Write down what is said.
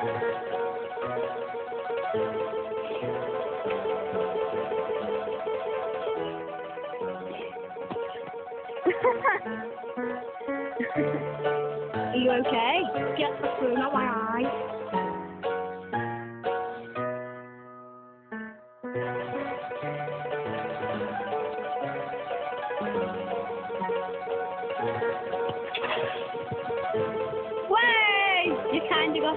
Are you okay? Get the spoon out my eye. Way! You kind of got...